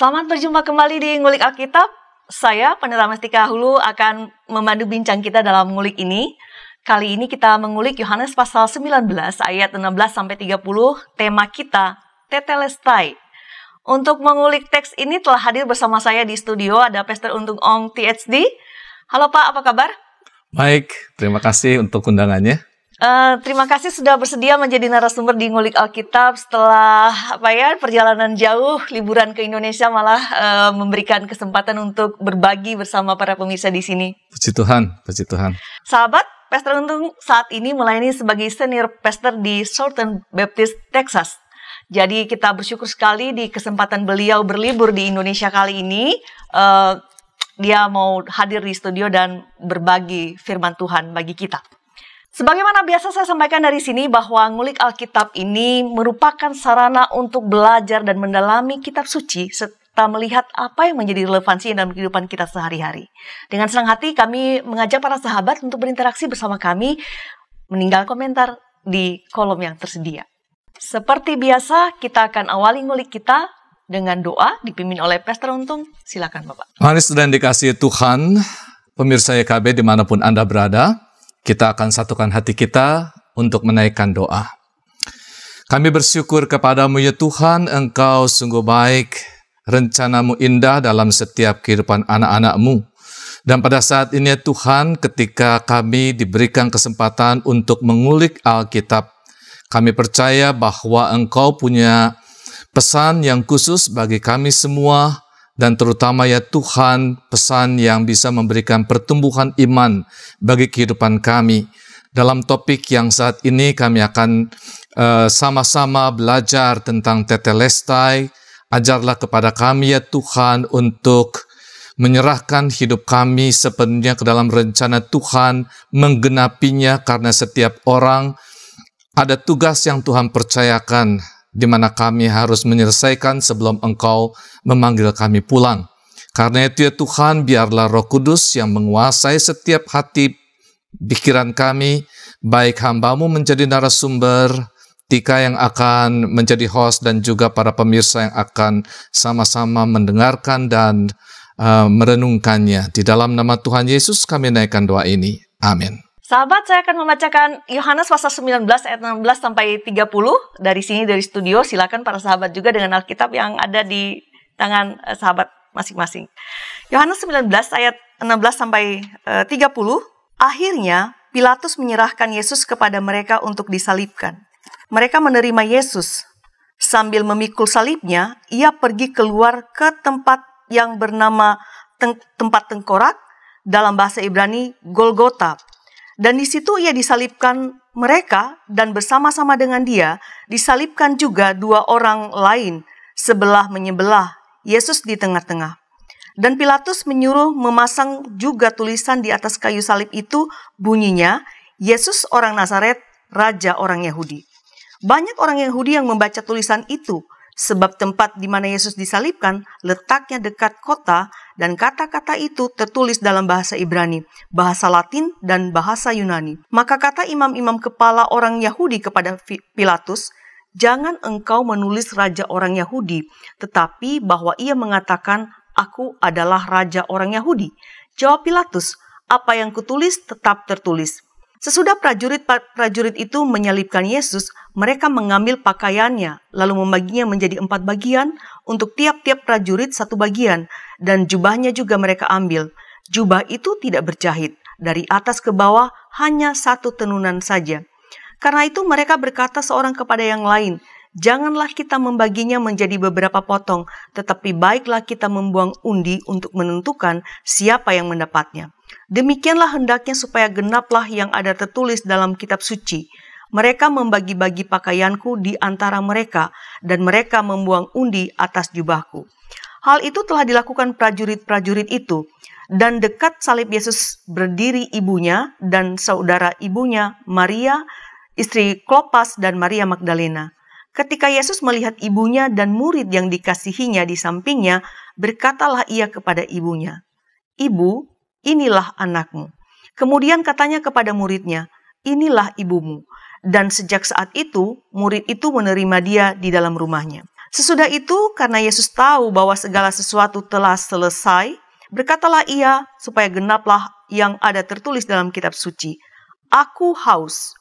Selamat berjumpa kembali di Ngulik Alkitab. Saya, Pendeta Mestika Hulu, akan memandu bincang kita dalam ngulik ini. Kali ini kita mengulik Yohanes pasal 19 ayat 16-30, tema kita, Tetelestai. Untuk mengulik teks ini telah hadir bersama saya di studio, ada Pastor Untung Ong PhD. Halo Pak, apa kabar? Baik, terima kasih untuk undangannya. Terima kasih sudah bersedia menjadi narasumber di Ngulik Alkitab setelah perjalanan jauh, liburan ke Indonesia malah memberikan kesempatan untuk berbagi bersama para pemirsa di sini. Puji Tuhan, puji Tuhan. Sahabat, Pastor Untung saat ini melayani sebagai senior pastor di Southern Baptist, Texas. Jadi kita bersyukur sekali di kesempatan beliau berlibur di Indonesia kali ini. Dia mau hadir di studio dan berbagi firman Tuhan bagi kita. Sebagaimana biasa saya sampaikan dari sini bahwa ngulik Alkitab ini merupakan sarana untuk belajar dan mendalami kitab suci serta melihat apa yang menjadi relevansi dalam kehidupan kita sehari-hari. Dengan senang hati kami mengajak para sahabat untuk berinteraksi bersama kami, meninggalkan komentar di kolom yang tersedia. Seperti biasa, kita akan awali ngulik kita dengan doa dipimpin oleh Pastor Untung. Silakan Bapak. Mari saudara dikasihi Tuhan, pemirsa YKB dimanapun Anda berada, kita akan satukan hati kita untuk menaikkan doa. Kami bersyukur kepadamu ya Tuhan, Engkau sungguh baik, rencanamu indah dalam setiap kehidupan anak-anakmu. Dan pada saat ini ya Tuhan, ketika kami diberikan kesempatan untuk mengulik Alkitab, kami percaya bahwa Engkau punya pesan yang khusus bagi kami semua, dan terutama ya Tuhan, pesan yang bisa memberikan pertumbuhan iman bagi kehidupan kami. Dalam topik yang saat ini kami akan sama-sama belajar tentang Tetelestai. Ajarlah kepada kami ya Tuhan untuk menyerahkan hidup kami sepenuhnya ke dalam rencana Tuhan, menggenapinya karena setiap orang ada tugas yang Tuhan percayakan, di mana kami harus menyelesaikan sebelum Engkau memanggil kami pulang. Karena itu ya Tuhan, biarlah Roh Kudus yang menguasai setiap hati pikiran kami, baik hamba-Mu menjadi narasumber, Tika yang akan menjadi host, dan juga para pemirsa yang akan sama-sama mendengarkan dan merenungkannya. Di dalam nama Tuhan Yesus kami naikkan doa ini. Amin. Sahabat, saya akan membacakan Yohanes pasal 19 ayat 16-30 dari sini dari studio. Silakan para sahabat juga dengan Alkitab yang ada di tangan sahabat masing-masing. Yohanes 19 ayat 16-30. Akhirnya Pilatus menyerahkan Yesus kepada mereka untuk disalibkan. Mereka menerima Yesus. Sambil memikul salibnya, ia pergi keluar ke tempat yang bernama tempat tengkorak, dalam bahasa Ibrani Golgota. Dan di situ ia disalibkan mereka, dan bersama-sama dengan dia disalibkan juga dua orang lain, sebelah menyebelah, Yesus di tengah-tengah. Dan Pilatus menyuruh memasang juga tulisan di atas kayu salib itu, bunyinya, Yesus orang Nazaret, Raja orang Yahudi. Banyak orang Yahudi yang membaca tulisan itu, sebab tempat di mana Yesus disalibkan letaknya dekat kota, dan kata-kata itu tertulis dalam bahasa Ibrani, bahasa Latin, dan bahasa Yunani. Maka kata imam-imam kepala orang Yahudi kepada Pilatus, "Jangan engkau menulis Raja orang Yahudi, tetapi bahwa ia mengatakan, 'Aku adalah Raja orang Yahudi.'" Jawab Pilatus, "Apa yang kutulis tetap tertulis." Sesudah prajurit itu menyalibkan Yesus, mereka mengambil pakaiannya, lalu membaginya menjadi 4 bagian, untuk tiap-tiap prajurit 1 bagian, dan jubahnya juga mereka ambil. Jubah itu tidak berjahit, dari atas ke bawah hanya 1 tenunan saja. Karena itu mereka berkata seorang kepada yang lain, "Janganlah kita membaginya menjadi beberapa potong, tetapi baiklah kita membuang undi untuk menentukan siapa yang mendapatnya. Demikianlah hendaknya supaya genaplah yang ada tertulis dalam kitab suci. Mereka membagi-bagi pakaianku di antara mereka, dan mereka membuang undi atas jubahku." Hal itu telah dilakukan prajurit-prajurit itu, dan dekat salib Yesus berdiri ibunya dan saudara ibunya, Maria, istri Klopas, dan Maria Magdalena. Ketika Yesus melihat ibunya dan murid yang dikasihinya di sampingnya, berkatalah ia kepada ibunya, "Ibu, inilah anakmu." Kemudian katanya kepada muridnya, "Inilah ibumu." Dan sejak saat itu, murid itu menerima dia di dalam rumahnya. Sesudah itu, karena Yesus tahu bahwa segala sesuatu telah selesai, berkatalah ia supaya genaplah yang ada tertulis dalam kitab suci. Aku haus.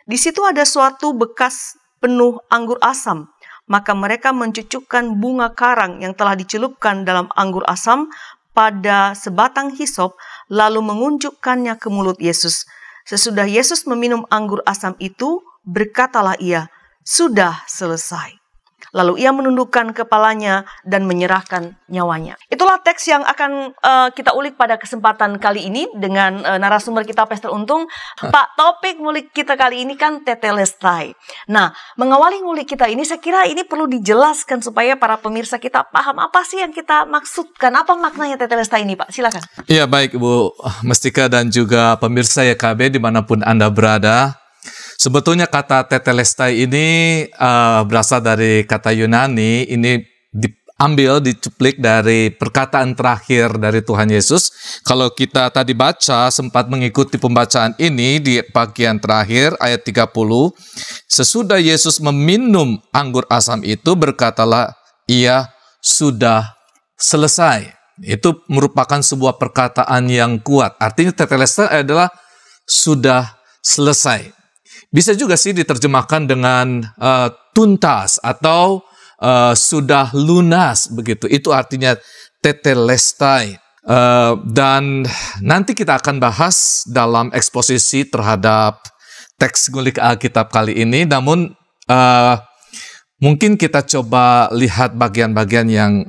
Di situ ada suatu bekas penuh anggur asam. Maka mereka mencucukkan bunga karang yang telah dicelupkan dalam anggur asam pada sebatang hisop, lalu mengunjukkannya ke mulut Yesus. Sesudah Yesus meminum anggur asam itu, berkatalah ia, sudah selesai. Lalu ia menundukkan kepalanya dan menyerahkan nyawanya. Itulah teks yang akan kita ulik pada kesempatan kali ini dengan narasumber kita, Pastor Untung. Pak, topik ngulik kita kali ini kan tetelestai. Nah, mengawali ngulik kita ini, saya kira ini perlu dijelaskan supaya para pemirsa kita paham apa sih yang kita maksudkan. Apa maknanya tetelestai ini, Pak? Silakan. Iya, baik Ibu Mestika dan juga pemirsa YKB dimanapun Anda berada. Sebetulnya kata tetelestai ini berasal dari kata Yunani, ini dicuplik dari perkataan terakhir dari Tuhan Yesus. Kalau kita tadi baca, sempat mengikuti pembacaan ini di bagian terakhir ayat 30, sesudah Yesus meminum anggur asam itu, berkatalah ia sudah selesai. Itu merupakan sebuah perkataan yang kuat. Artinya tetelestai adalah sudah selesai. Bisa juga sih diterjemahkan dengan tuntas atau sudah lunas begitu. Itu artinya tetelestai. Dan nanti kita akan bahas dalam eksposisi terhadap teks ngulik Alkitab kali ini. Namun mungkin kita coba lihat bagian-bagian yang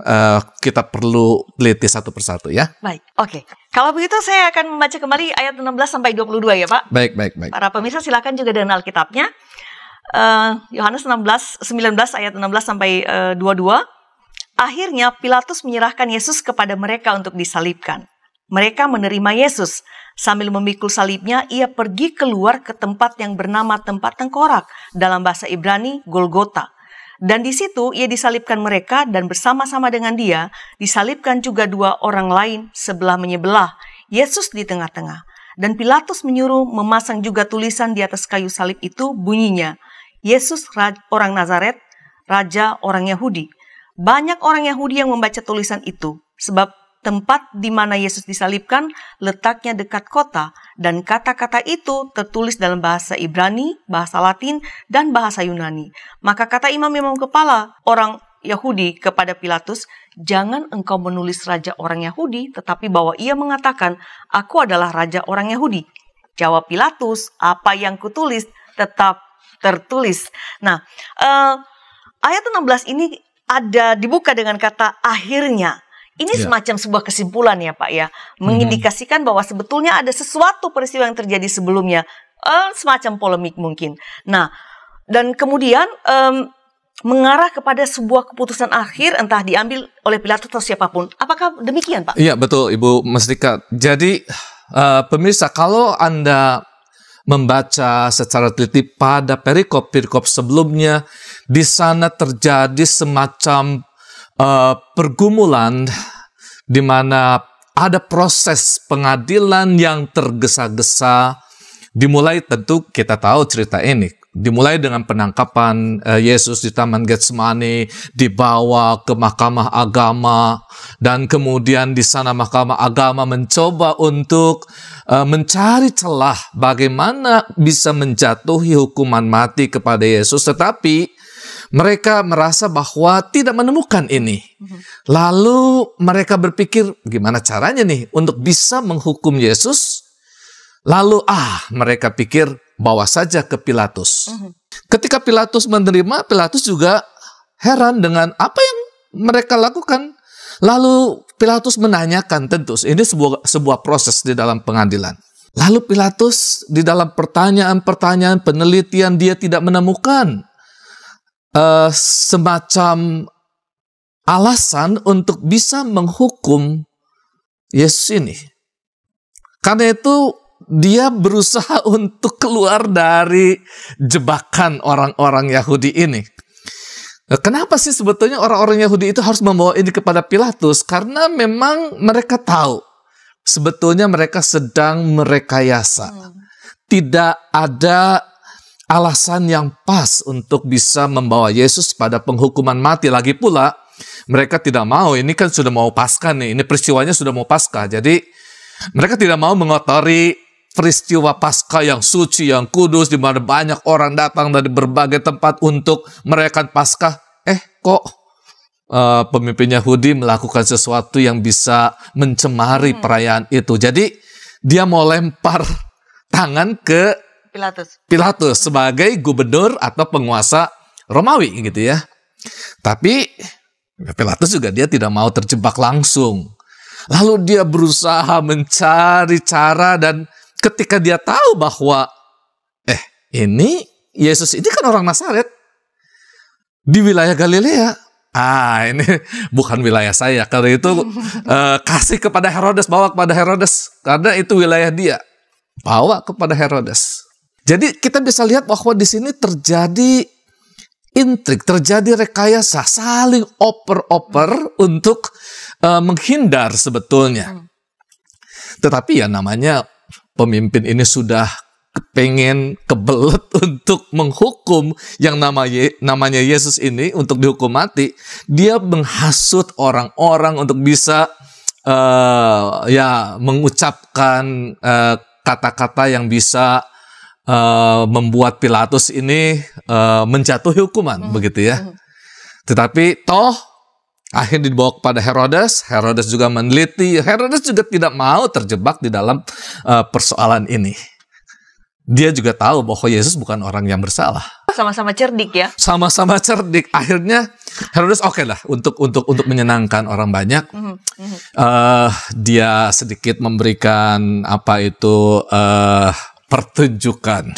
kita perlu teliti satu persatu ya. Baik, oke. Kalau begitu saya akan membaca kembali ayat 16 sampai 22 ya, Pak. Baik. Para pemirsa silakan juga dengan Alkitabnya. Yohanes 19 ayat 16 sampai 22. Akhirnya Pilatus menyerahkan Yesus kepada mereka untuk disalibkan. Mereka menerima Yesus. Sambil memikul salibnya, ia pergi keluar ke tempat yang bernama tempat tengkorak, dalam bahasa Ibrani Golgota. Dan di situ ia disalibkan mereka, dan bersama-sama dengan dia disalibkan juga dua orang lain sebelah menyebelah, Yesus di tengah-tengah. Dan Pilatus menyuruh memasang juga tulisan di atas kayu salib itu, bunyinya, Yesus orang Nazaret, Raja orang Yahudi. Banyak orang Yahudi yang membaca tulisan itu, sebab tempat di mana Yesus disalibkan letaknya dekat kota, dan kata-kata itu tertulis dalam bahasa Ibrani, bahasa Latin, dan bahasa Yunani. Maka kata imam-imam kepala orang Yahudi kepada Pilatus, jangan engkau menulis raja orang Yahudi, tetapi bahwa ia mengatakan, aku adalah raja orang Yahudi. Jawab Pilatus, apa yang kutulis tetap tertulis. Nah, ayat 16 ini dibuka dengan kata akhirnya. Ini semacam sebuah kesimpulan ya Pak ya, mengindikasikan bahwa sebetulnya ada sesuatu peristiwa yang terjadi sebelumnya, semacam polemik mungkin. Nah, dan kemudian mengarah kepada sebuah keputusan akhir, entah diambil oleh Pilatus atau siapapun. Apakah demikian Pak? Iya betul Ibu Mestika. Jadi pemirsa, kalau Anda membaca secara teliti pada perikop sebelumnya, di sana terjadi semacam pergumulan di mana ada proses pengadilan yang tergesa-gesa. Dimulai, tentu kita tahu cerita ini, dimulai dengan penangkapan Yesus di Taman Getsemani, dibawa ke Mahkamah Agama, dan kemudian di sana Mahkamah Agama mencoba untuk mencari celah bagaimana bisa menjatuhi hukuman mati kepada Yesus, tetapi mereka merasa bahwa tidak menemukan ini. Lalu mereka berpikir, gimana caranya nih untuk bisa menghukum Yesus? Lalu mereka pikir, bawa saja ke Pilatus. Ketika Pilatus menerima, Pilatus juga heran dengan apa yang mereka lakukan. Lalu Pilatus menanyakan, tentu ini sebuah proses di dalam pengadilan. Lalu Pilatus di dalam pertanyaan-pertanyaan penelitian, dia tidak menemukan semacam alasan untuk bisa menghukum Yesus ini. Karena itu dia berusaha untuk keluar dari jebakan orang-orang Yahudi ini. Kenapa sih sebetulnya orang-orang Yahudi itu harus membawa ini kepada Pilatus? Karena memang mereka tahu sebetulnya mereka sedang merekayasa. Tidak ada alasan yang pas untuk bisa membawa Yesus pada penghukuman mati. Lagi pula, mereka tidak mau, ini kan sudah mau Paskah nih, ini peristiwanya sudah mau Paskah. Jadi, mereka tidak mau mengotori peristiwa Paskah yang suci, yang kudus, di mana banyak orang datang dari berbagai tempat untuk merayakan Paskah. Kok pemimpin Yahudi melakukan sesuatu yang bisa mencemari perayaan itu. Jadi dia mau lempar tangan ke Pilatus sebagai gubernur atau penguasa Romawi gitu ya. Tapi Pilatus juga dia tidak mau terjebak langsung. Lalu dia berusaha mencari cara, dan ketika dia tahu bahwa ini Yesus ini kan orang Nazaret di wilayah Galilea. Ini bukan wilayah saya. Karena itu kasih kepada Herodes, bawa kepada Herodes. Karena itu wilayah dia. Bawa kepada Herodes. Jadi kita bisa lihat bahwa di sini terjadi intrik, terjadi rekayasa, saling oper-oper untuk menghindar sebetulnya. Tetapi ya namanya pemimpin ini sudah pengen kebelet untuk menghukum yang namanya Yesus ini untuk dihukum mati. Dia menghasut orang-orang untuk bisa mengucapkan kata-kata yang bisa membuat Pilatus ini menjatuhi hukuman, begitu ya. Tetapi toh akhirnya dibawa kepada Herodes. Herodes juga meneliti. Herodes juga tidak mau terjebak di dalam persoalan ini. Dia juga tahu bahwa Yesus bukan orang yang bersalah. Sama-sama cerdik ya. Sama-sama cerdik. Akhirnya Herodes oke lah untuk menyenangkan orang banyak. Dia sedikit memberikan pertunjukan,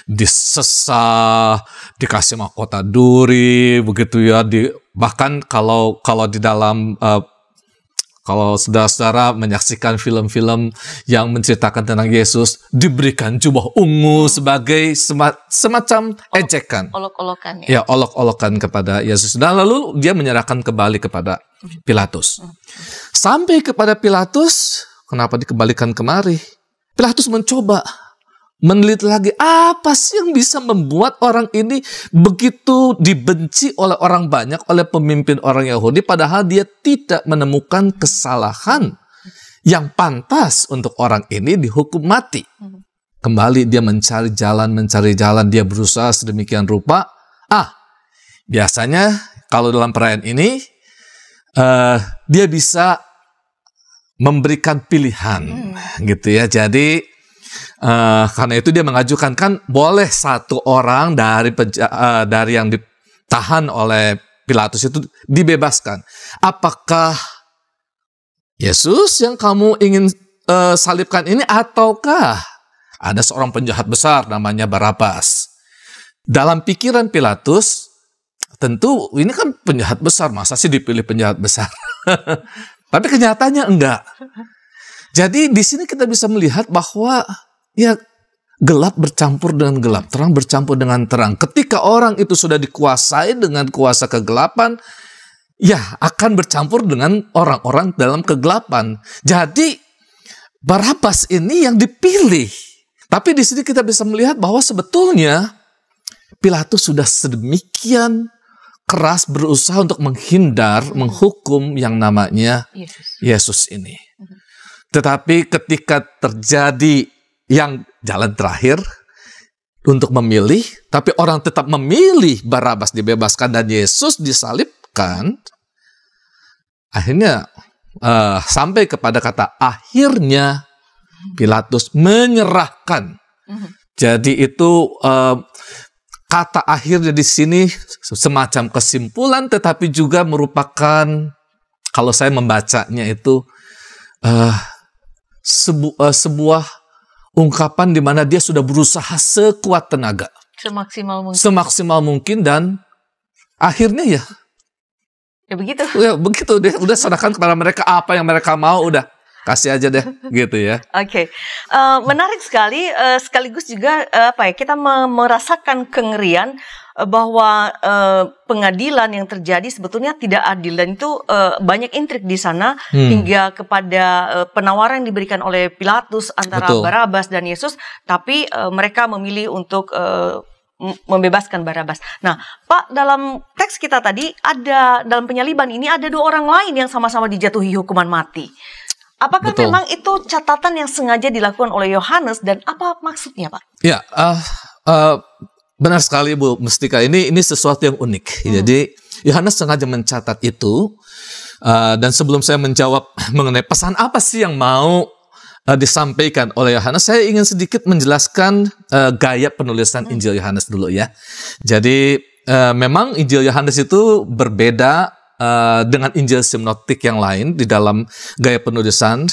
disesah, dikasih mahkota duri, begitu ya. Bahkan kalau di dalam kalau saudara-saudara menyaksikan film-film yang menceritakan tentang Yesus, diberikan jubah ungu sebagai semacam ejekan. Olok-olokan ya. Ya, olok-olokan kepada Yesus. Dan lalu dia menyerahkan kembali kepada Pilatus. Sampai kepada Pilatus, kenapa dikembalikan kemari? Pilatus mencoba meneliti lagi, apa sih yang bisa membuat orang ini begitu dibenci oleh orang banyak, oleh pemimpin orang Yahudi, padahal dia tidak menemukan kesalahan yang pantas untuk orang ini dihukum mati. Kembali dia mencari jalan, dia berusaha sedemikian rupa. Biasanya kalau dalam perayaan ini, dia bisa memberikan pilihan, gitu ya. Jadi, karena itu dia mengajukan, kan boleh satu orang dari yang ditahan oleh Pilatus itu dibebaskan. Apakah Yesus yang kamu ingin salibkan ini, ataukah ada seorang penjahat besar namanya Barabas? Dalam pikiran Pilatus, tentu ini kan penjahat besar, masa sih dipilih penjahat besar? Tapi kenyataannya enggak. Jadi di sini kita bisa melihat bahwa ya gelap bercampur dengan gelap, terang bercampur dengan terang. Ketika orang itu sudah dikuasai dengan kuasa kegelapan, ya akan bercampur dengan orang-orang dalam kegelapan. Jadi Barabas ini yang dipilih. Tapi di sini kita bisa melihat bahwa sebetulnya Pilatus sudah sedemikian keras berusaha untuk menghindar, menghukum yang namanya Yesus ini. Tetapi ketika terjadi yang jalan terakhir untuk memilih, tapi orang tetap memilih Barabas dibebaskan dan Yesus disalibkan, akhirnya sampai kepada kata akhirnya Pilatus menyerahkan. Jadi itu kata akhirnya di sini semacam kesimpulan, tetapi juga merupakan, kalau saya membacanya itu sebuah ungkapan di mana dia sudah berusaha sekuat tenaga, semaksimal mungkin dan akhirnya ya begitu deh, udah serahkan kepada mereka apa yang mereka mau, udah kasih aja deh gitu ya. Oke. Menarik sekali, sekaligus juga kita merasakan kengerian bahwa pengadilan yang terjadi sebetulnya tidak adil, dan itu banyak intrik di sana hingga kepada penawaran yang diberikan oleh Pilatus antara Barabas dan Yesus, tapi mereka memilih untuk membebaskan Barabas. Nah, Pak, dalam teks kita tadi ada dalam penyaliban ini ada 2 orang lain yang sama-sama dijatuhi hukuman mati. Apakah Betul. memang itu catatan yang sengaja dilakukan oleh Yohanes dan apa maksudnya, Pak? Ya, benar sekali Bu Mustika. Ini sesuatu yang unik. Jadi Yohanes sengaja mencatat itu. Dan sebelum saya menjawab mengenai pesan apa sih yang mau disampaikan oleh Yohanes, saya ingin sedikit menjelaskan gaya penulisan Injil Yohanes dulu ya. Jadi memang Injil Yohanes itu berbeda dengan Injil sinoptik yang lain di dalam gaya penulisan.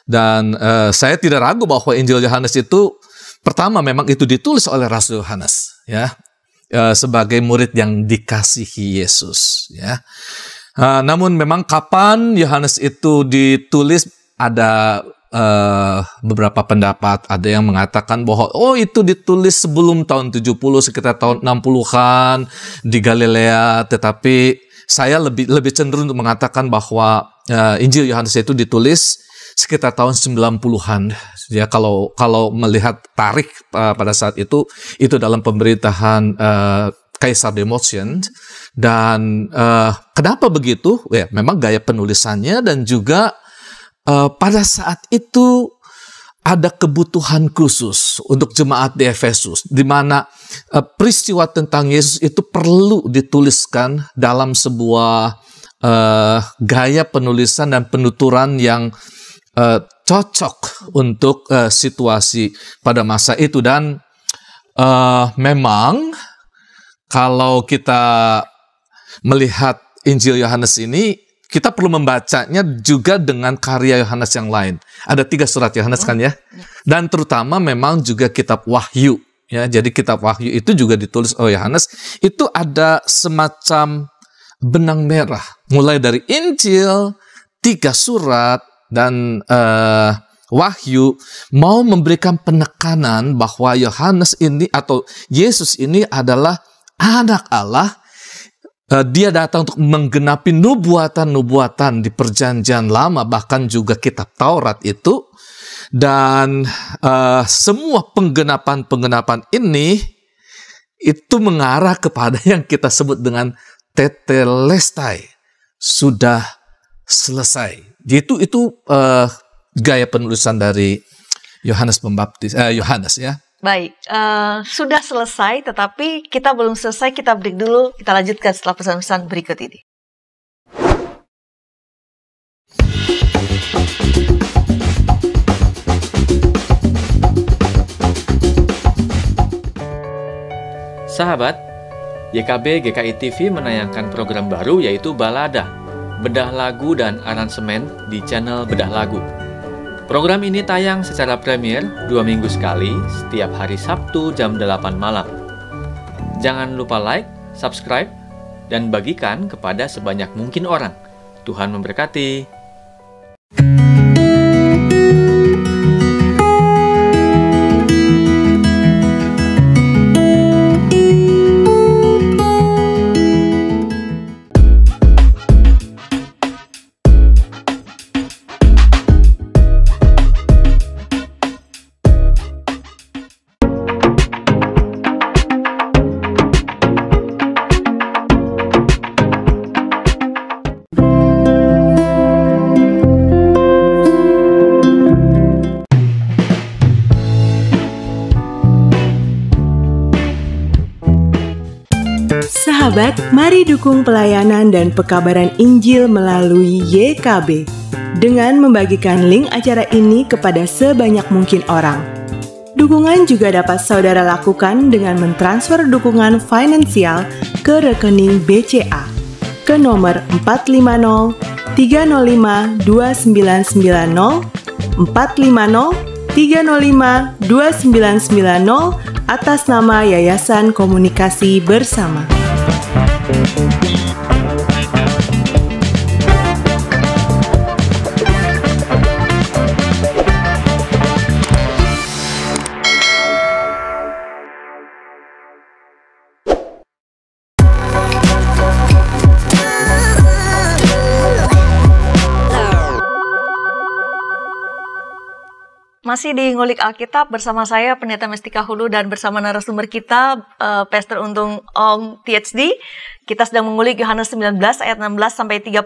Dan saya tidak ragu bahwa Injil Yohanes itu pertama memang itu ditulis oleh Rasul Yohanes ya, sebagai murid yang dikasihi Yesus ya. Namun memang kapan Yohanes itu ditulis ada beberapa pendapat. Ada yang mengatakan bahwa itu ditulis sebelum tahun 70, sekitar tahun 60-an di Galilea. Tetapi saya lebih cenderung untuk mengatakan bahwa Injil Yohanes itu ditulis sekitar tahun 90-an. Ya, kalau melihat tarik pada saat itu dalam pemerintahan Kaisar Domitian. Dan kenapa begitu? Ya, memang gaya penulisannya dan juga pada saat itu ada kebutuhan khusus untuk jemaat di Efesus, di mana peristiwa tentang Yesus itu perlu dituliskan dalam sebuah gaya penulisan dan penuturan yang cocok untuk situasi pada masa itu. Dan memang kalau kita melihat Injil Yohanes ini, kita perlu membacanya juga dengan karya Yohanes yang lain. Ada 3 surat Yohanes kan ya? Dan terutama memang juga kitab Wahyu. Ya, jadi kitab Wahyu itu juga ditulis oleh Yohanes. Itu ada semacam benang merah. Mulai dari Injil, 3 surat, dan Wahyu mau memberikan penekanan bahwa Yohanes ini atau Yesus ini adalah anak Allah. Dia datang untuk menggenapi nubuatan-nubuatan di perjanjian lama, bahkan juga kitab Taurat itu. Dan semua penggenapan ini itu mengarah kepada yang kita sebut dengan tetelestai, sudah selesai. Itu gaya penulisan dari Yohanes Pembaptis, Yohanes ya. Baik, sudah selesai, tetapi kita belum selesai. Kita break dulu, kita lanjutkan setelah pesan-pesan berikut ini. Sahabat, YKB GKI TV menayangkan program baru yaitu Balada, bedah lagu dan aransemen di channel Bedah Lagu. Program ini tayang secara premier 2 minggu sekali setiap hari Sabtu jam 8 malam. Jangan lupa like, subscribe, dan bagikan kepada sebanyak mungkin orang. Tuhan memberkati. Sahabat, mari dukung pelayanan dan pekabaran Injil melalui YKB dengan membagikan link acara ini kepada sebanyak mungkin orang. Dukungan juga dapat saudara lakukan dengan mentransfer dukungan finansial ke rekening BCA ke nomor 450 305 2990 450 305 2990 atas nama Yayasan Komunikasi Bersama. Masih di Ngulik Alkitab bersama saya Pendeta Mestika Hulu dan bersama narasumber kita Pastor Untung Ong PhD. Kita sedang mengulik Yohanes 19 ayat 16 sampai 30.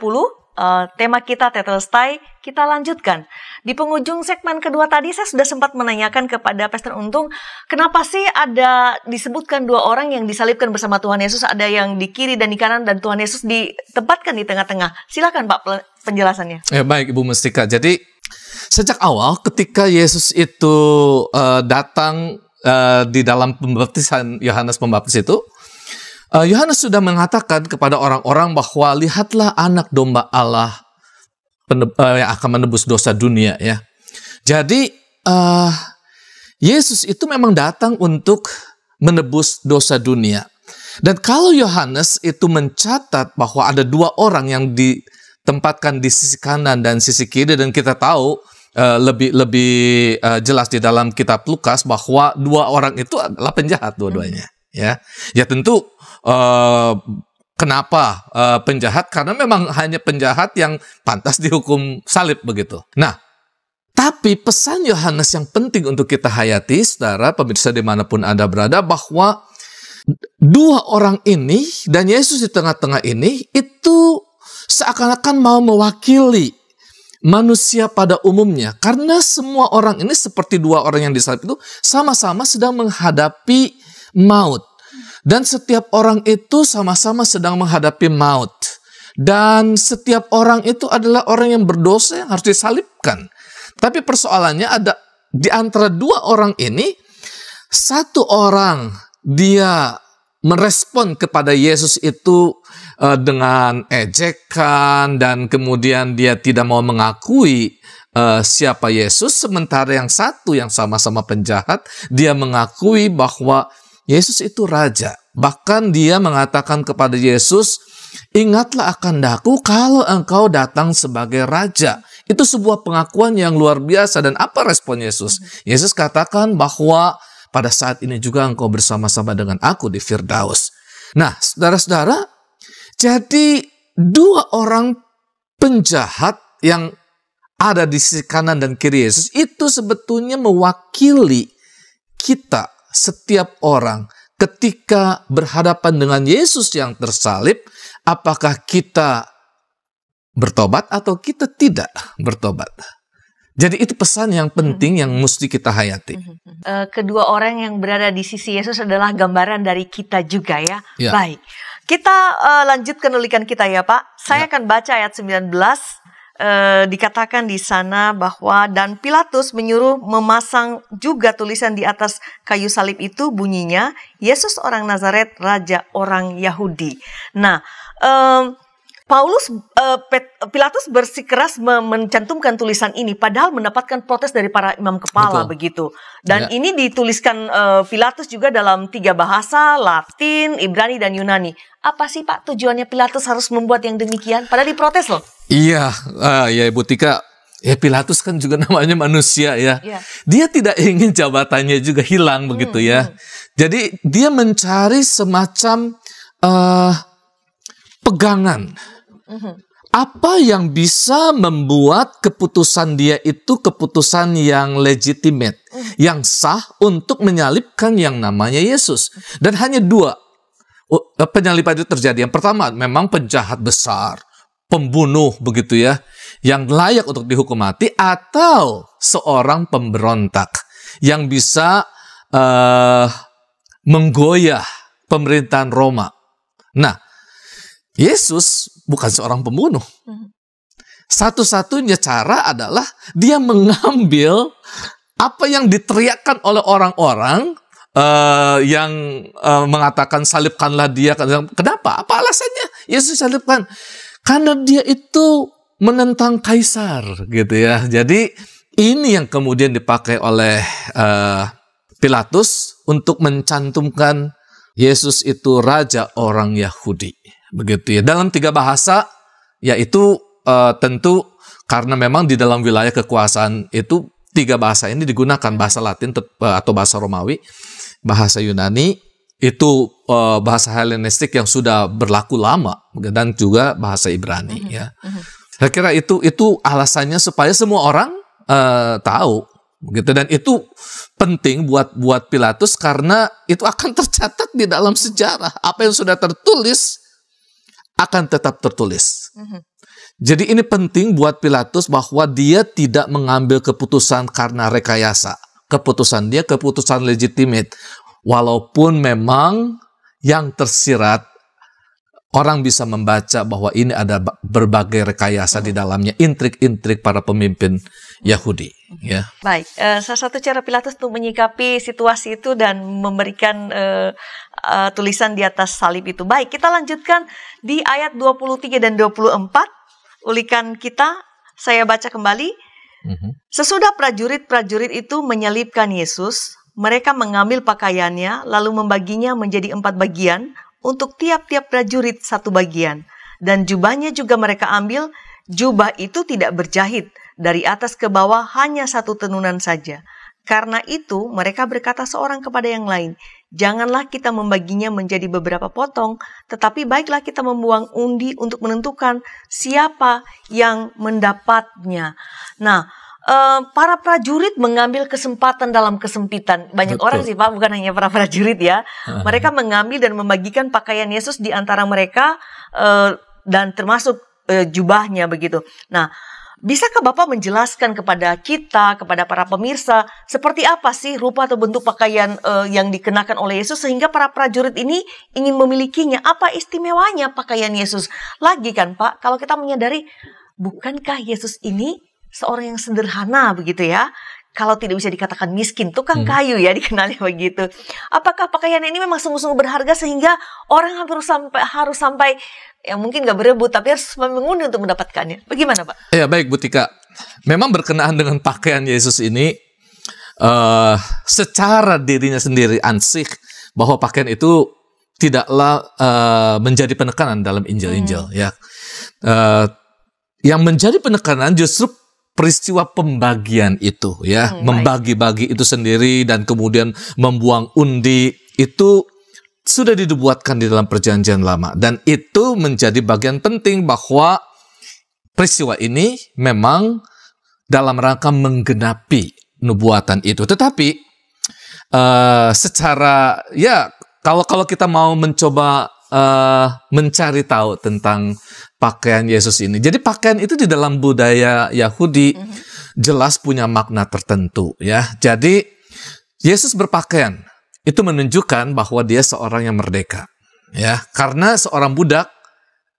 Tema kita Tetelestai. Kita lanjutkan. Di penghujung segmen kedua tadi saya sudah sempat menanyakan kepada Pastor Untung, kenapa sih ada disebutkan dua orang yang disalibkan bersama Tuhan Yesus, ada yang di kiri dan di kanan dan Tuhan Yesus ditempatkan di tengah-tengah. Silakan Pak penjelasannya. Ya, baik Ibu Mestika. Jadi sejak awal ketika Yesus itu datang di dalam pembaptisan Yohanes Pembaptis itu, Yohanes sudah mengatakan kepada orang-orang bahwa lihatlah anak domba Allah yang akan menebus dosa dunia ya. Jadi Yesus itu memang datang untuk menebus dosa dunia. Dan kalau Yohanes itu mencatat bahwa ada dua orang yang ditempatkan di sisi kanan dan sisi kiri, dan kita tahu lebih jelas di dalam kitab Lukas bahwa dua orang itu adalah penjahat dua-duanya. Ya tentu kenapa penjahat? Karena memang hanya penjahat yang pantas dihukum salib begitu. Nah, tapi pesan Yohanes yang penting untuk kita hayati, saudara pemirsa dimanapun Anda berada, bahwa dua orang ini dan Yesus di tengah-tengah ini itu seakan-akan mau mewakili manusia pada umumnya. Karena semua orang ini seperti dua orang yang disalib itu sama-sama sedang menghadapi maut. Dan setiap orang itu sama-sama sedang menghadapi maut. Dan setiap orang itu adalah orang yang berdosa yang harus disalibkan. Tapi persoalannya ada di antara dua orang ini, satu orang dia merespon kepada Yesus itu dengan ejekan, dan kemudian dia tidak mau mengakui siapa Yesus. Sementara yang satu yang sama-sama penjahat, dia mengakui bahwa Yesus itu raja. Bahkan dia mengatakan kepada Yesus, ingatlah akan daku kalau engkau datang sebagai raja. Itu sebuah pengakuan yang luar biasa. Dan apa respon Yesus? Yesus katakan bahwa pada saat ini juga engkau bersama-sama dengan aku di Firdaus. Nah, saudara-saudara, jadi dua orang penjahat yang ada di sisi kanan dan kiri Yesus itu sebetulnya mewakili kita, setiap orang ketika berhadapan dengan Yesus yang tersalib. Apakah kita bertobat atau kita tidak bertobat? Jadi itu pesan yang penting yang mesti kita hayati. Kedua orang yang berada di sisi Yesus adalah gambaran dari kita juga ya. Baik, kita lanjutkan ulikan kita ya Pak. Saya akan baca ayat 19. Dikatakan di sana bahwa dan Pilatus menyuruh memasang juga tulisan di atas kayu salib itu, bunyinya Yesus orang Nazaret, Raja orang Yahudi. Nah, Pilatus bersikeras mencantumkan tulisan ini, padahal mendapatkan protes dari para imam kepala. Betul. Begitu. Dan ini dituliskan Pilatus juga dalam 3 bahasa, Latin, Ibrani, dan Yunani. Apa sih Pak tujuannya Pilatus harus membuat yang demikian? Padahal diprotes loh. Iya, ya Ibu Tika. Ya Pilatus kan juga namanya manusia ya. Dia tidak ingin jabatannya juga hilang begitu ya. Jadi dia mencari semacam pegangan. Apa yang bisa membuat keputusan dia itu keputusan yang legitimate, yang sah untuk menyalibkan yang namanya Yesus. Dan hanya 2 penyaliban itu terjadi. Yang pertama memang penjahat besar, pembunuh begitu ya, yang layak untuk dihukum mati, atau seorang pemberontak yang bisa menggoyah pemerintahan Roma. Nah, Yesus bukan seorang pembunuh. Satu-satunya cara adalah dia mengambil apa yang diteriakkan oleh orang-orang yang mengatakan salibkanlah dia. Kenapa? Apa alasannya Yesus salibkan? Karena dia itu menentang kaisar gitu ya. Jadi ini yang kemudian dipakai oleh Pilatus untuk mencantumkan Yesus itu raja orang Yahudi. Begitu ya. Dalam 3 bahasa, yaitu tentu karena memang di dalam wilayah kekuasaan itu 3 bahasa ini digunakan, bahasa Latin atau bahasa Romawi, bahasa Yunani, itu bahasa Helenistik yang sudah berlaku lama, dan juga bahasa Ibrani ya. Saya kira itu alasannya supaya semua orang tahu begitu. Dan itu penting buat Pilatus karena itu akan tercatat di dalam sejarah. Apa yang sudah tertulis akan tetap tertulis. Jadi ini penting buat Pilatus bahwa dia tidak mengambil keputusan karena rekayasa. Keputusan dia keputusan legitimate. Walaupun memang yang tersirat orang bisa membaca bahwa ini ada berbagai rekayasa di dalamnya, intrik-intrik para pemimpin Yahudi. Ya. Baik, salah satu cara Pilatus untuk menyikapi situasi itu dan memberikan tulisan di atas salib itu. Baik, kita lanjutkan di ayat 23 dan 24. Ulikan kita, saya baca kembali. Sesudah prajurit-prajurit itu menyalibkan Yesus, mereka mengambil pakaiannya lalu membaginya menjadi 4 bagian, untuk tiap-tiap prajurit 1 bagian. Dan jubahnya juga mereka ambil, jubah itu tidak berjahit, dari atas ke bawah hanya 1 tenunan saja. Karena itu mereka berkata seorang kepada yang lain, janganlah kita membaginya menjadi beberapa potong, tetapi baiklah kita membuang undi untuk menentukan siapa yang mendapatnya. Nah, para prajurit mengambil kesempatan dalam kesempitan. Banyak orang sih Pak, bukan hanya para prajurit ya. Mereka mengambil dan membagikan pakaian Yesus di antara mereka dan termasuk jubahnya begitu. Nah, bisakah Bapak menjelaskan kepada kita, kepada para pemirsa, seperti apa sih rupa atau bentuk pakaian yang dikenakan oleh Yesus sehingga para prajurit ini ingin memilikinya? Apa istimewanya pakaian Yesus? Lagi kan Pak, kalau kita menyadari, bukankah Yesus ini seorang yang sederhana begitu ya? Kalau tidak bisa dikatakan miskin, tukang kayu ya dikenalnya begitu. Apakah pakaian ini memang sungguh-sungguh berharga sehingga orang harus sampai yang mungkin gak berebut tapi harus mengundi untuk mendapatkannya? Bagaimana Pak? Ya baik Bu Tika, memang berkenaan dengan pakaian Yesus ini secara dirinya sendiri ansih bahwa pakaian itu tidaklah menjadi penekanan dalam Injil-Injil ya. Yang menjadi penekanan justru peristiwa pembagian itu ya, membagi-bagi itu sendiri dan kemudian membuang undi itu sudah dibuatkan di dalam Perjanjian Lama dan itu menjadi bagian penting bahwa peristiwa ini memang dalam rangka menggenapi nubuatan itu. Tetapi secara ya kalau kita mau mencoba mencari tahu tentang pakaian Yesus ini. Jadi pakaian itu di dalam budaya Yahudi jelas punya makna tertentu ya. Jadi Yesus berpakaian itu menunjukkan bahwa dia seorang yang merdeka ya. Karena seorang budak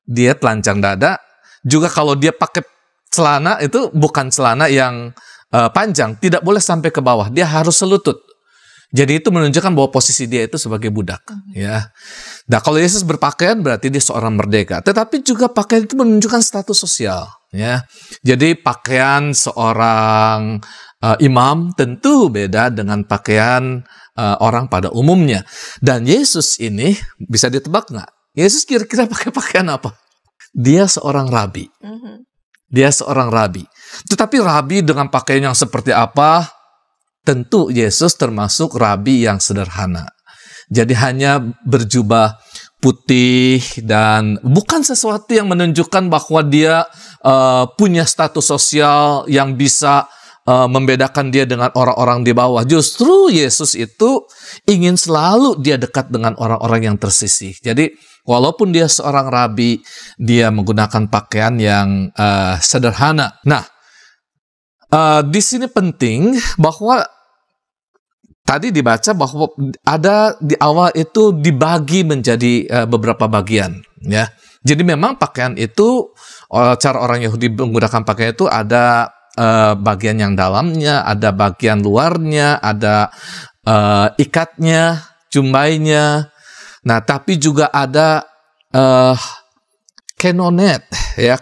dia telanjang dada, juga kalau dia pakai celana itu bukan celana yang panjang, tidak boleh sampai ke bawah, dia harus selutut. Jadi itu menunjukkan bahwa posisi dia itu sebagai budak, ya. Nah, kalau Yesus berpakaian berarti dia seorang merdeka. Tetapi juga pakaian itu menunjukkan status sosial, ya. Jadi pakaian seorang imam tentu beda dengan pakaian orang pada umumnya. Dan Yesus ini bisa ditebak nggak? Yesus kira-kira pakai pakaian apa? Dia seorang rabi. Dia seorang rabi. Tetapi rabi dengan pakaian yang seperti apa? Tentu Yesus termasuk rabi yang sederhana. Jadi hanya berjubah putih dan bukan sesuatu yang menunjukkan bahwa dia punya status sosial yang bisa membedakan dia dengan orang-orang di bawah. Justru Yesus itu ingin selalu dia dekat dengan orang-orang yang tersisih. Jadi walaupun dia seorang rabi, dia menggunakan pakaian yang sederhana. Nah, di sini penting bahwa tadi dibaca bahwa ada di awal itu dibagi menjadi beberapa bagian, ya. Jadi memang pakaian itu cara orang Yahudi menggunakan pakaian itu ada bagian yang dalamnya, ada bagian luarnya, ada ikatnya, jumbainya. Nah, tapi juga ada kenonet, ya,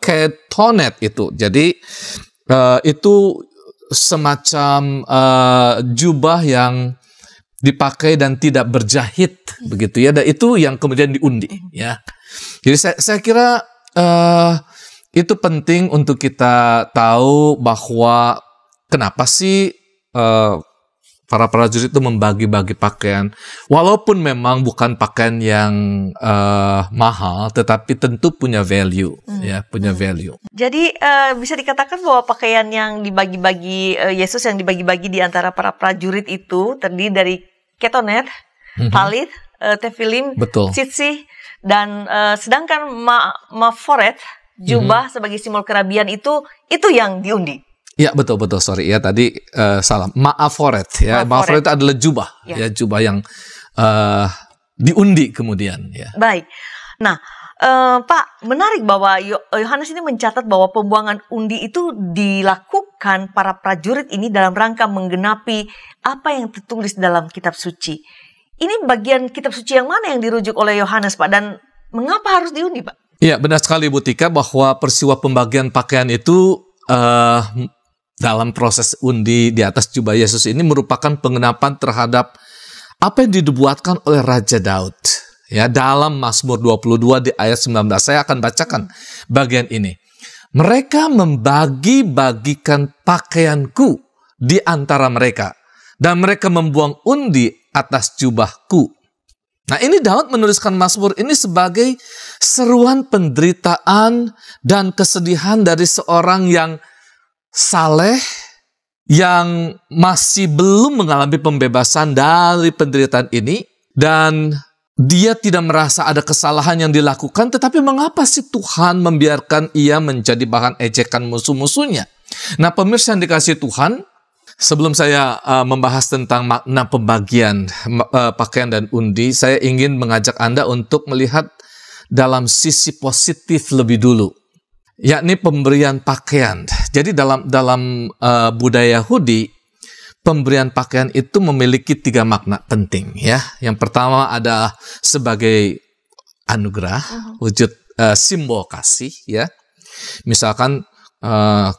ketonet itu. Jadi itu semacam jubah yang dipakai dan tidak berjahit, begitu ya. Dan itu yang kemudian diundi, ya. Jadi saya kira itu penting untuk kita tahu bahwa kenapa sih para prajurit itu membagi-bagi pakaian. Walaupun memang bukan pakaian yang mahal, tetapi tentu punya value, ya, punya value. Jadi bisa dikatakan bahwa pakaian yang dibagi-bagi Yesus yang dibagi-bagi di antara para prajurit itu terdiri dari ketonet, talit, tefilim, tsitsi, dan sedangkan maforet, jubah sebagai simbol kerabian itu yang diundi. Ya, betul, sorry ya, tadi salah. Maaforet ya. Maaforet itu adalah jubah, ya, jubah yang diundi kemudian, ya. Baik. Nah, Pak, menarik bahwa Yohanes ini mencatat bahwa pembuangan undi itu dilakukan para prajurit ini dalam rangka menggenapi apa yang tertulis dalam kitab suci. Ini bagian kitab suci yang mana yang dirujuk oleh Yohanes, Pak, dan mengapa harus diundi, Pak? Ya, benar sekali Bu Tika bahwa peristiwa pembagian pakaian itu dalam proses undi di atas jubah Yesus ini merupakan penggenapan terhadap apa yang dinubuatkan oleh Raja Daud. Ya, dalam Mazmur 22 di ayat 19, saya akan bacakan bagian ini. Mereka membagi-bagikan pakaianku di antara mereka, dan mereka membuang undi atas jubahku. Nah, ini Daud menuliskan Mazmur ini sebagai seruan penderitaan dan kesedihan dari seorang yang saleh, yang masih belum mengalami pembebasan dari penderitaan ini, dan dia tidak merasa ada kesalahan yang dilakukan, tetapi mengapa sih Tuhan membiarkan ia menjadi bahan ejekan musuh-musuhnya? Nah, pemirsa yang dikasihi Tuhan, sebelum saya membahas tentang makna pembagian pakaian dan undi, saya ingin mengajak Anda untuk melihat dalam sisi positif lebih dulu, yakni pemberian pakaian. Jadi dalam budaya Yahudi, pemberian pakaian itu memiliki 3 makna penting, ya. Yang pertama adalah sebagai anugerah, wujud simbol kasih, ya. Misalkan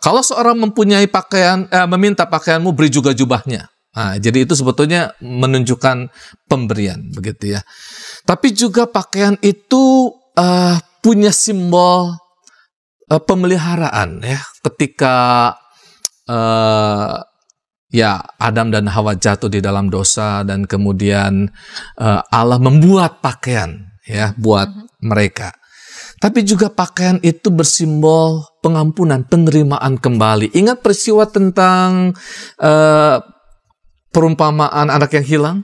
kalau seorang mempunyai pakaian, meminta pakaianmu, beri juga jubahnya. Nah, jadi itu sebetulnya menunjukkan pemberian, begitu ya. Tapi juga pakaian itu punya simbol pemeliharaan, ya. Ketika ya Adam dan Hawa jatuh di dalam dosa, dan kemudian Allah membuat pakaian, ya, buat mereka. Tapi juga pakaian itu bersimbol pengampunan, penerimaan kembali. Ingat peristiwa tentang perumpamaan anak yang hilang?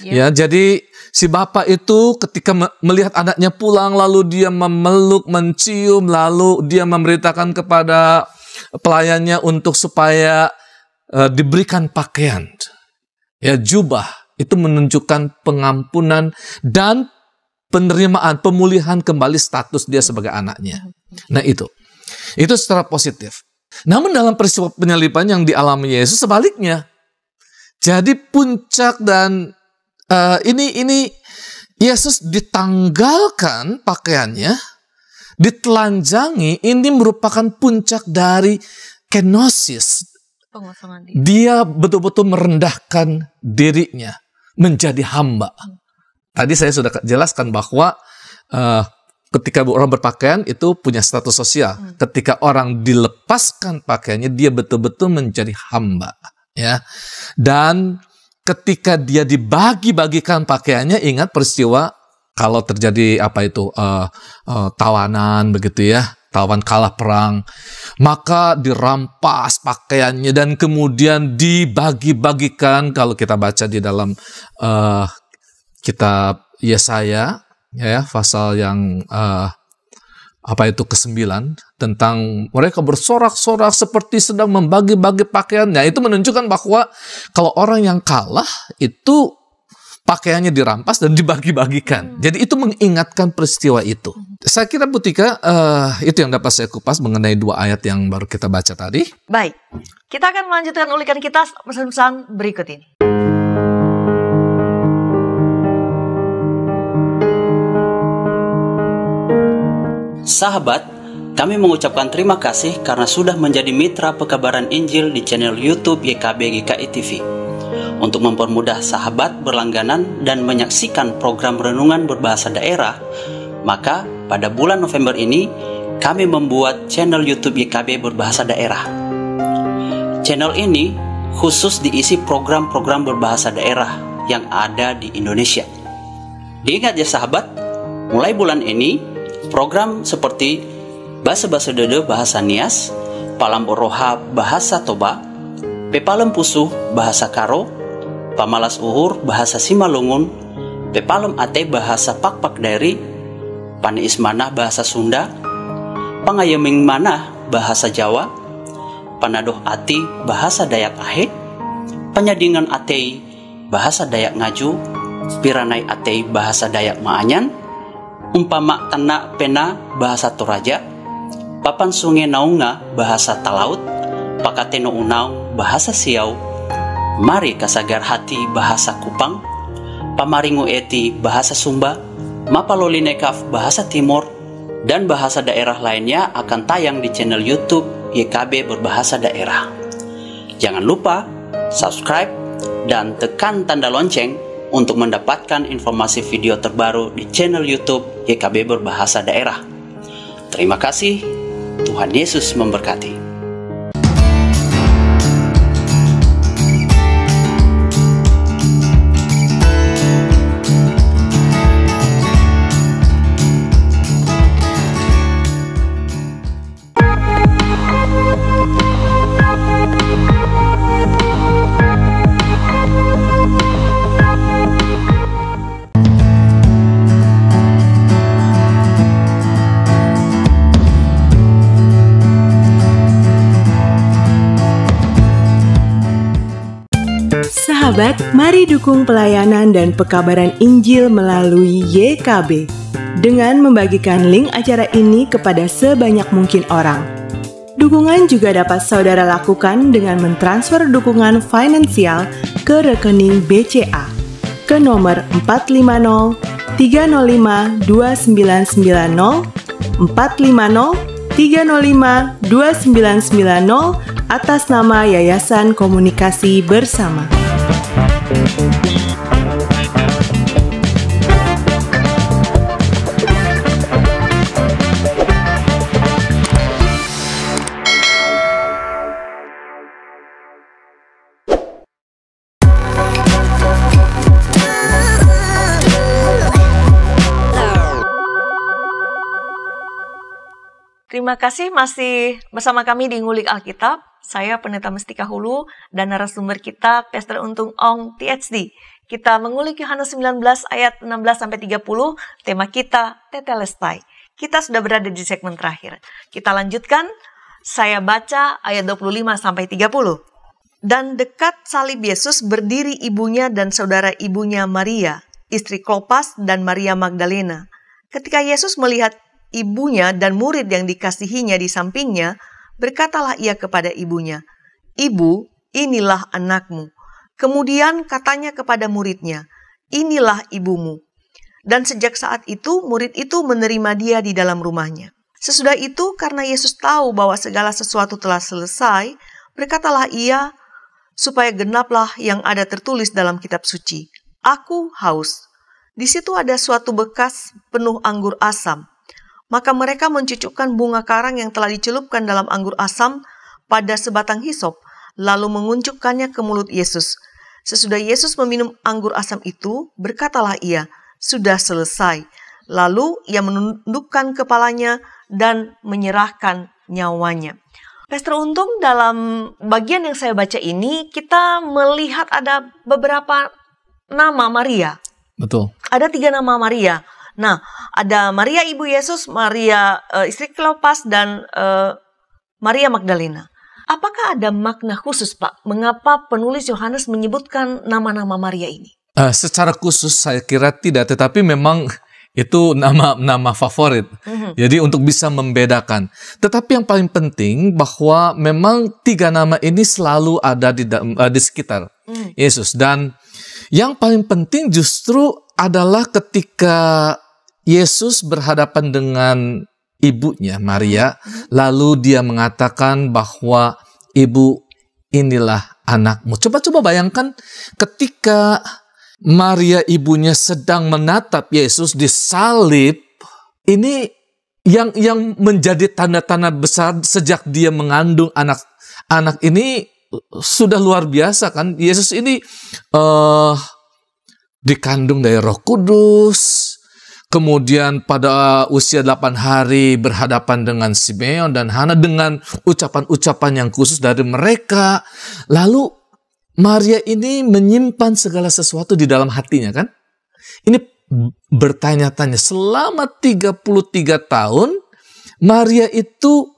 Ya, jadi si bapak itu ketika melihat anaknya pulang, lalu dia memeluk, mencium, lalu dia memberitakan kepada pelayannya untuk supaya diberikan pakaian. Ya, jubah itu menunjukkan pengampunan dan penerimaan, pemulihan kembali status dia sebagai anaknya. Nah, itu secara positif. Namun dalam peristiwa penyaliban yang dialami Yesus sebaliknya. Jadi puncak dan ini Yesus ditanggalkan pakaiannya, ditelanjangi. Ini merupakan puncak dari kenosis. Dia betul-betul merendahkan dirinya menjadi hamba. Tadi saya sudah jelaskan bahwa ketika orang berpakaian itu punya status sosial. Ketika orang dilepaskan pakaiannya, dia betul-betul menjadi hamba, ya. Dan ketika dia dibagi-bagikan pakaiannya, ingat peristiwa kalau terjadi tawanan, begitu ya, tawan kalah perang, maka dirampas pakaiannya dan kemudian dibagi-bagikan. Kalau kita baca di dalam kitab Yesaya, ya, pasal yang ke-9, tentang mereka bersorak-sorak seperti sedang membagi-bagi pakaiannya. Itu menunjukkan bahwa kalau orang yang kalah itu pakaiannya dirampas dan dibagi-bagikan. Jadi itu mengingatkan peristiwa itu. Saya kira Bu Tika, itu yang dapat saya kupas mengenai 2 ayat yang baru kita baca tadi. Baik, kita akan melanjutkan ulikan kita pesan-pesan berikut ini. Sahabat, kami mengucapkan terima kasih karena sudah menjadi mitra pekabaran Injil di channel YouTube YKB GKI TV. Untuk mempermudah sahabat berlangganan dan menyaksikan program renungan berbahasa daerah, maka pada bulan November ini kami membuat channel YouTube YKB berbahasa daerah. Channel ini khusus diisi program-program berbahasa daerah yang ada di Indonesia. Diingat ya sahabat, mulai bulan ini program seperti Bahasa Dede bahasa Nias, Palam Oroha bahasa Toba, Pepalem Pusuh bahasa Karo, Pamalas Uhur bahasa Simalungun, Pepalem Ate bahasa Pakpak Dairi, Pani Ismanah bahasa Sunda, Pangayeming Manah bahasa Jawa, Panadoh Ati bahasa Dayak Ahe, Penyadingan Atei bahasa Dayak Ngaju, Piranai Atei bahasa Dayak Maanyan, Umpama Tana Pena bahasa Toraja, Papan Sungai Naunga bahasa Talaut, Pakateno Unaung bahasa Siau, Mari Kasagar Hati bahasa Kupang, Pamaringu Eti bahasa Sumba, Mapalolinekaf bahasa Timur, dan bahasa daerah lainnya akan tayang di channel YouTube YKB Berbahasa Daerah. Jangan lupa subscribe dan tekan tanda lonceng untuk mendapatkan informasi video terbaru di channel YouTube YKB Berbahasa Daerah. Terima kasih, Tuhan Yesus memberkati. Sahabat, mari dukung pelayanan dan pekabaran Injil melalui YKB dengan membagikan link acara ini kepada sebanyak mungkin orang. Dukungan juga dapat saudara lakukan dengan mentransfer dukungan finansial ke rekening BCA ke nomor 450 305 2990 450 305 2990 atas nama Yayasan Komunikasi Bersama. Terima kasih masih bersama kami di Ngulik Alkitab. Saya Pendeta Mestika Hulu dan narasumber kita Pastor Untung Ong PhD. Kita mengulik Yohanes 19 ayat 16-30, tema kita Tetelestai. Kita sudah berada di segmen terakhir. Kita lanjutkan, saya baca ayat 25-30. Dan dekat salib Yesus berdiri ibunya dan saudara ibunya Maria, istri Klopas dan Maria Magdalena. Ketika Yesus melihat ibunya dan murid yang dikasihinya di sampingnya, berkatalah ia kepada ibunya, "Ibu, inilah anakmu." Kemudian katanya kepada muridnya, "Inilah ibumu." Dan sejak saat itu, murid itu menerima dia di dalam rumahnya. Sesudah itu, karena Yesus tahu bahwa segala sesuatu telah selesai, berkatalah ia, supaya genaplah yang ada tertulis dalam kitab suci, "Aku haus." Di situ ada suatu bekas penuh anggur asam. Maka mereka mencucukkan bunga karang yang telah dicelupkan dalam anggur asam pada sebatang hisop, lalu menguncupkannya ke mulut Yesus. Sesudah Yesus meminum anggur asam itu, berkatalah ia, "Sudah selesai." Lalu ia menundukkan kepalanya dan menyerahkan nyawanya. Pastor Untung, dalam bagian yang saya baca ini, kita melihat ada beberapa nama Maria. Betul. Ada 3 nama Maria. Nah, ada Maria ibu Yesus, Maria istri Klopas, dan Maria Magdalena. Apakah ada makna khusus, Pak? Mengapa penulis Yohanes menyebutkan nama-nama Maria ini? Secara khusus saya kira tidak, tetapi memang itu nama favorit. Jadi untuk bisa membedakan. Tetapi yang paling penting bahwa memang 3 nama ini selalu ada di sekitar Yesus. Dan yang paling penting justru adalah ketika Yesus berhadapan dengan ibunya Maria, lalu dia mengatakan bahwa ibu, inilah anakmu. Coba bayangkan ketika Maria ibunya sedang menatap Yesus disalib, ini yang menjadi tanda-tanda besar sejak dia mengandung anak ini sudah luar biasa kan. Yesus ini dikandung dari Roh Kudus, kemudian pada usia 8 hari berhadapan dengan Simeon dan Hana dengan ucapan-ucapan yang khusus dari mereka. Lalu Maria ini menyimpan segala sesuatu di dalam hatinya kan. Ini bertanya-tanya selama 33 tahun Maria itu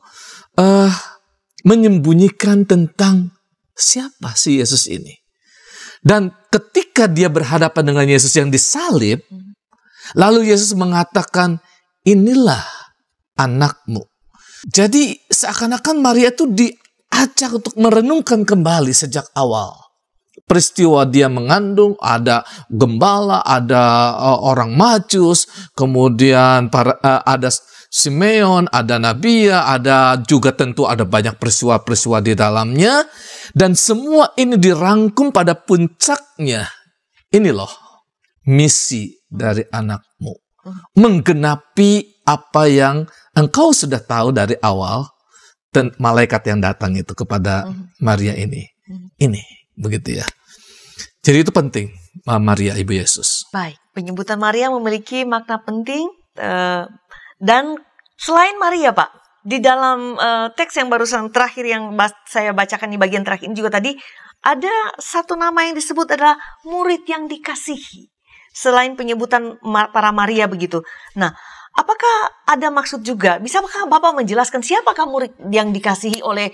menyembunyikan tentang siapa si Yesus ini. Dan ketika dia berhadapan dengan Yesus yang disalib, lalu Yesus mengatakan, inilah anakmu. Jadi seakan-akan Maria itu diajak untuk merenungkan kembali sejak awal. Peristiwa dia mengandung, ada gembala, ada orang Majus, kemudian ada Simeon, ada Nabia, ada juga tentu ada banyak peristiwa-peristiwa di dalamnya. Dan semua ini dirangkum pada puncaknya. Ini loh misi dari anakmu. Menggenapi apa yang engkau sudah tahu dari awal. Dan malaikat yang datang itu kepada Maria ini. Ini, begitu ya. Jadi itu penting, Maria, Ibu Yesus. Baik, penyebutan Maria memiliki makna penting. Dan selain Maria, Pak, di dalam teks yang barusan terakhir yang saya bacakan di bagian terakhir ini juga tadi, ada satu nama yang disebut adalah murid yang dikasihi. Selain penyebutan para Maria begitu. Nah, apakah ada maksud juga? Bisakah Bapak menjelaskan siapakah murid yang dikasihi oleh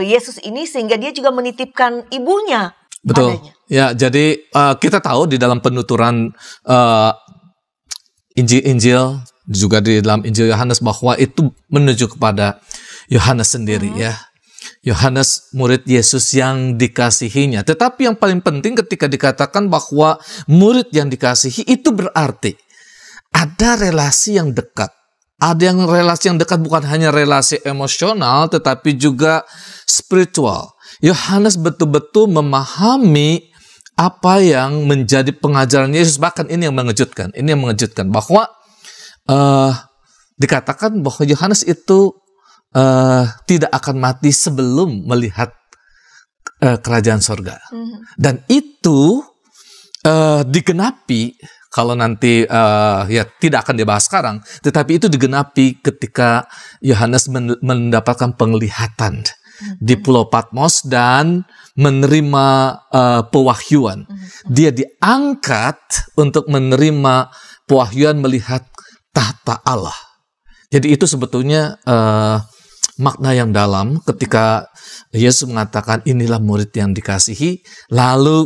Yesus ini sehingga dia juga menitipkan ibunya? Betul. Padanya? Ya, jadi kita tahu di dalam penuturan Injil juga di dalam Injil Yohanes bahwa itu menuju kepada Yohanes sendiri ya. Yohanes murid Yesus yang dikasihinya. Tetapi yang paling penting ketika dikatakan bahwa murid yang dikasihi itu berarti ada relasi yang dekat. Ada yang relasi yang dekat bukan hanya relasi emosional tetapi juga spiritual. Yohanes betul-betul memahami apa yang menjadi pengajaran Yesus. Bahkan ini yang mengejutkan. Ini yang mengejutkan bahwa dikatakan bahwa Yohanes itu tidak akan mati sebelum melihat kerajaan sorga. Dan itu digenapi, kalau nanti ya tidak akan dibahas sekarang, tetapi itu digenapi ketika Yohanes mendapatkan penglihatan di Pulau Patmos dan menerima pewahyuan. Dia diangkat untuk menerima pewahyuan melihat tahta Allah. Jadi itu sebetulnya makna yang dalam ketika Yesus mengatakan inilah murid yang dikasihi, lalu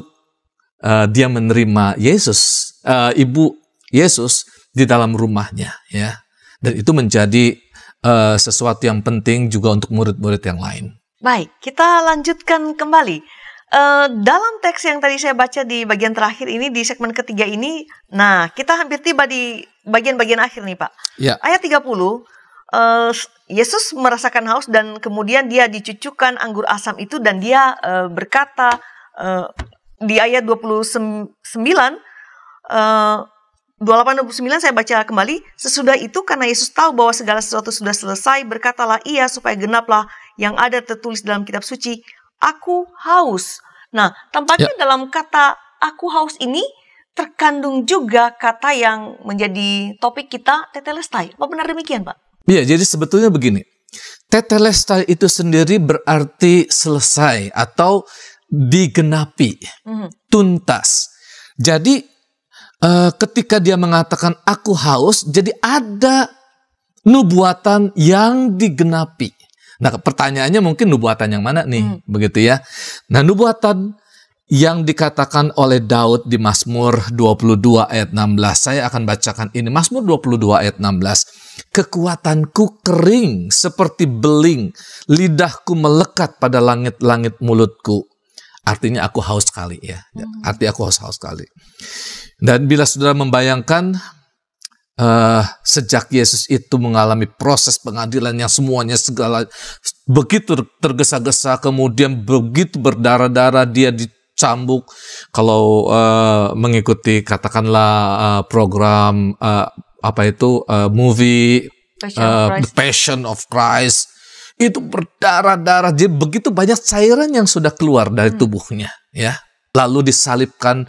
dia menerima Yesus, ibu Yesus di dalam rumahnya, ya. Dan itu menjadi sesuatu yang penting juga untuk murid-murid yang lain. Baik, kita lanjutkan kembali. Dalam teks yang tadi saya baca di bagian terakhir ini, di segmen ketiga ini, nah kita hampir tiba di bagian-bagian akhir nih Pak. Ya. Ayat 30, Yesus merasakan haus dan kemudian dia dicucukkan anggur asam itu dan dia berkata di ayat 28-29 saya baca kembali. Sesudah itu karena Yesus tahu bahwa segala sesuatu sudah selesai, berkatalah ia supaya genaplah yang ada tertulis dalam kitab suci, aku haus. Nah, tampaknya dalam kata aku haus ini terkandung juga kata yang menjadi topik kita, tetelestai. Apa benar demikian, Pak? Iya, jadi sebetulnya begini. Tetelestai itu sendiri berarti selesai atau digenapi, tuntas. Jadi ketika dia mengatakan aku haus, jadi ada nubuatan yang digenapi. Nah, pertanyaannya mungkin nubuatan yang mana nih, begitu ya. Nah, nubuatan yang dikatakan oleh Daud di Mazmur 22 ayat 16. Saya akan bacakan ini, Mazmur 22 ayat 16. Kekuatanku kering seperti beling, lidahku melekat pada langit-langit mulutku. Artinya aku haus sekali ya. Artinya aku haus sekali. Dan bila saudara membayangkan sejak Yesus itu mengalami proses pengadilan yang semuanya segala begitu tergesa-gesa, kemudian begitu berdarah-darah, dia dicambuk. Kalau mengikuti katakanlah program movie The Passion of Christ, itu berdarah-darah. Jadi begitu banyak cairan yang sudah keluar dari tubuhnya, ya. Lalu disalibkan,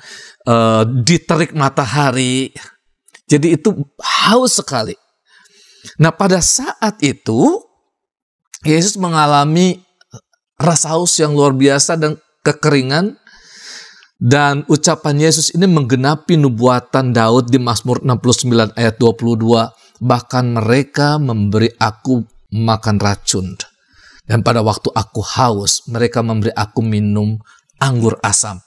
diterik matahari. Jadi itu haus sekali. Nah, pada saat itu Yesus mengalami rasa haus yang luar biasa dan kekeringan. Dan ucapan Yesus ini menggenapi nubuatan Daud di Mazmur 69 ayat 22. Bahkan mereka memberi aku makan racun. Dan pada waktu aku haus, mereka memberi aku minum anggur asam.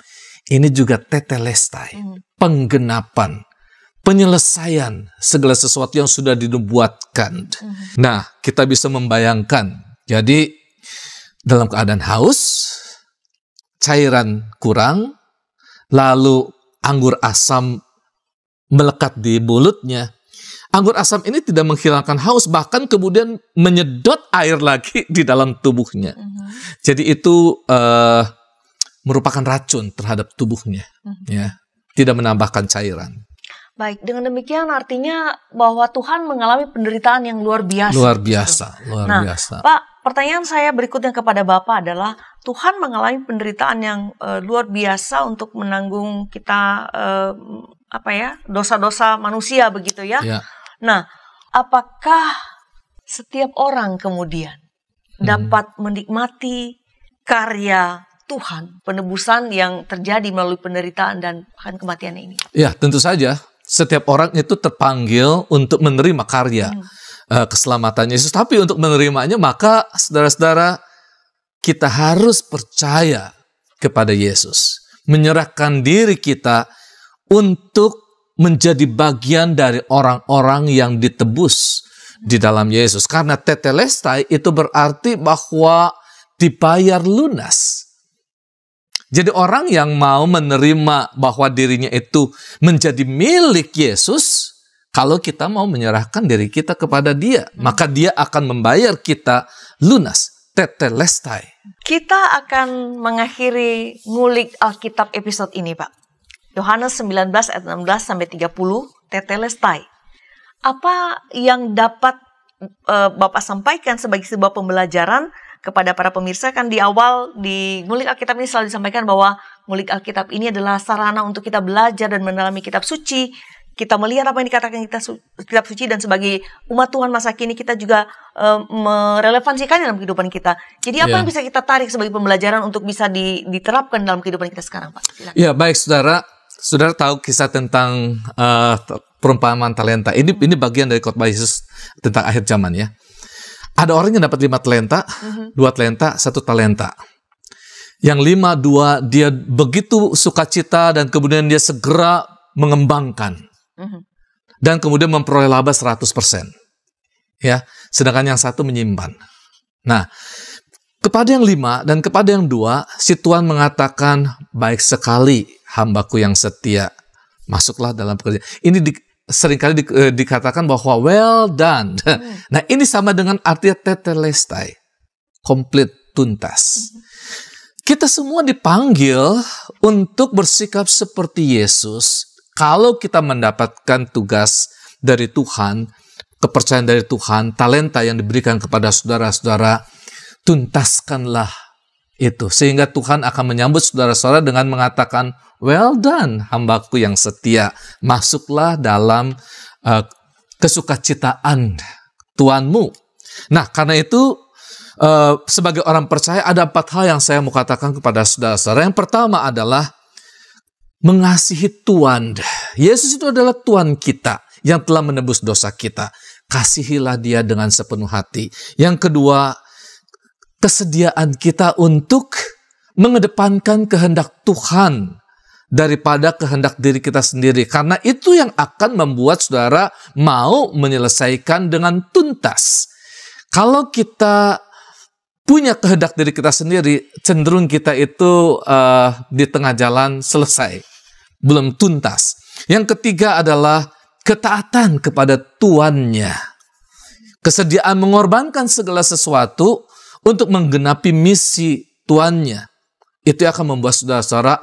Ini juga tetelestai, penggenapan, penyelesaian segala sesuatu yang sudah dinubuatkan. Nah, kita bisa membayangkan. Jadi, dalam keadaan haus, cairan kurang, lalu anggur asam melekat di mulutnya. Anggur asam ini tidak menghilangkan haus, bahkan kemudian menyedot air lagi di dalam tubuhnya. Jadi itu merupakan racun terhadap tubuhnya, ya, tidak menambahkan cairan. Baik, dengan demikian artinya bahwa Tuhan mengalami penderitaan yang luar biasa. Luar biasa, luar biasa. Pak, pertanyaan saya berikutnya kepada Bapak adalah, Tuhan mengalami penderitaan yang luar biasa untuk menanggung kita, dosa-dosa manusia begitu ya. Ya. Nah, apakah setiap orang kemudian dapat menikmati karya Tuhan, penebusan yang terjadi melalui penderitaan dan bahkan kematian ini? Ya, tentu saja. Setiap orang itu terpanggil untuk menerima karya keselamatan Yesus. Tapi untuk menerimanya, maka saudara-saudara, kita harus percaya kepada Yesus. Menyerahkan diri kita untuk menjadi bagian dari orang-orang yang ditebus di dalam Yesus. Karena tetelestai itu berarti bahwa dibayar lunas. Jadi orang yang mau menerima bahwa dirinya itu menjadi milik Yesus, kalau kita mau menyerahkan diri kita kepada Dia, maka Dia akan membayar kita lunas, tetelestai. Kita akan mengakhiri ngulik Alkitab episode ini, Pak. Yohanes 19 ayat 16 sampai 30, tetelestai. Apa yang dapat Bapak sampaikan sebagai sebuah pembelajaran kepada para pemirsa? Kan di awal di ngulik Alkitab ini selalu disampaikan bahwa ngulik Alkitab ini adalah sarana untuk kita belajar dan mendalami kitab suci. Kita melihat apa yang dikatakan kitab suci, dan sebagai umat Tuhan masa kini kita juga merelevansikannya dalam kehidupan kita. Jadi apa yang bisa kita tarik sebagai pembelajaran untuk bisa diterapkan dalam kehidupan kita sekarang, Pak? Silakan. Ya, baik saudara. Saudara tahu kisah tentang perumpamaan talenta. Ini bagian dari khotbah Yesus tentang akhir zaman, ya. Ada orang yang dapat 5 talenta, 2 talenta, 1 talenta. Yang 5, 2, dia begitu sukacita dan kemudian dia segera mengembangkan. Dan kemudian memperoleh laba 100%. Ya, sedangkan yang 1 menyimpan. Nah, kepada yang 5 dan kepada yang 2, si Tuhan mengatakan, baik sekali hambaku yang setia, masuklah dalam pekerjaan. Ini seringkali dikatakan bahwa well done. Nah, ini sama dengan artinya tetelestai, komplit, tuntas. Kita semua dipanggil untuk bersikap seperti Yesus. Kalau kita mendapatkan tugas dari Tuhan, kepercayaan dari Tuhan, talenta yang diberikan kepada saudara-saudara, tuntaskanlah itu. Sehingga Tuhan akan menyambut saudara-saudara dengan mengatakan, well done, hambaku yang setia. Masuklah dalam kesukacitaan Tuhanmu. Nah, karena itu, sebagai orang percaya, ada 4 hal yang saya mau katakan kepada saudara-saudara. Yang pertama adalah mengasihi Tuhan. Yesus itu adalah Tuhan kita yang telah menebus dosa kita. Kasihilah Dia dengan sepenuh hati. Yang kedua, kesediaan kita untuk mengedepankan kehendak Tuhan daripada kehendak diri kita sendiri. Karena itu yang akan membuat saudara mau menyelesaikan dengan tuntas. Kalau kita punya kehendak diri kita sendiri, cenderung kita itu di tengah jalan selesai, belum tuntas. Yang ketiga adalah ketaatan kepada Tuannya. Kesediaan mengorbankan segala sesuatu untuk menggenapi misi Tuannya. Itu akan membuat saudara-saudara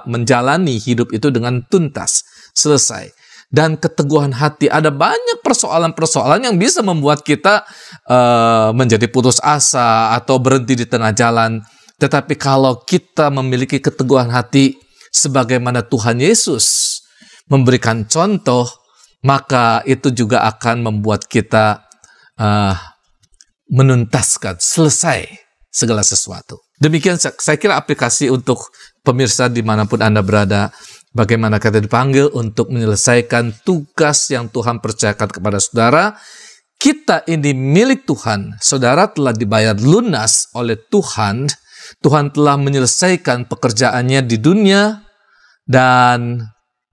menjalani hidup itu dengan tuntas, selesai. dan keteguhan hati. Ada banyak persoalan-persoalan yang bisa membuat kita menjadi putus asa atau berhenti di tengah jalan. Tetapi kalau kita memiliki keteguhan hati sebagaimana Tuhan Yesus memberikan contoh, maka itu juga akan membuat kita menuntaskan, selesai segala sesuatu. Demikian saya kira aplikasi untuk pemirsa dimanapun Anda berada, bagaimana kita dipanggil untuk menyelesaikan tugas yang Tuhan percayakan kepada saudara. Kita ini milik Tuhan, saudara telah dibayar lunas oleh Tuhan. Tuhan telah menyelesaikan pekerjaannya di dunia, dan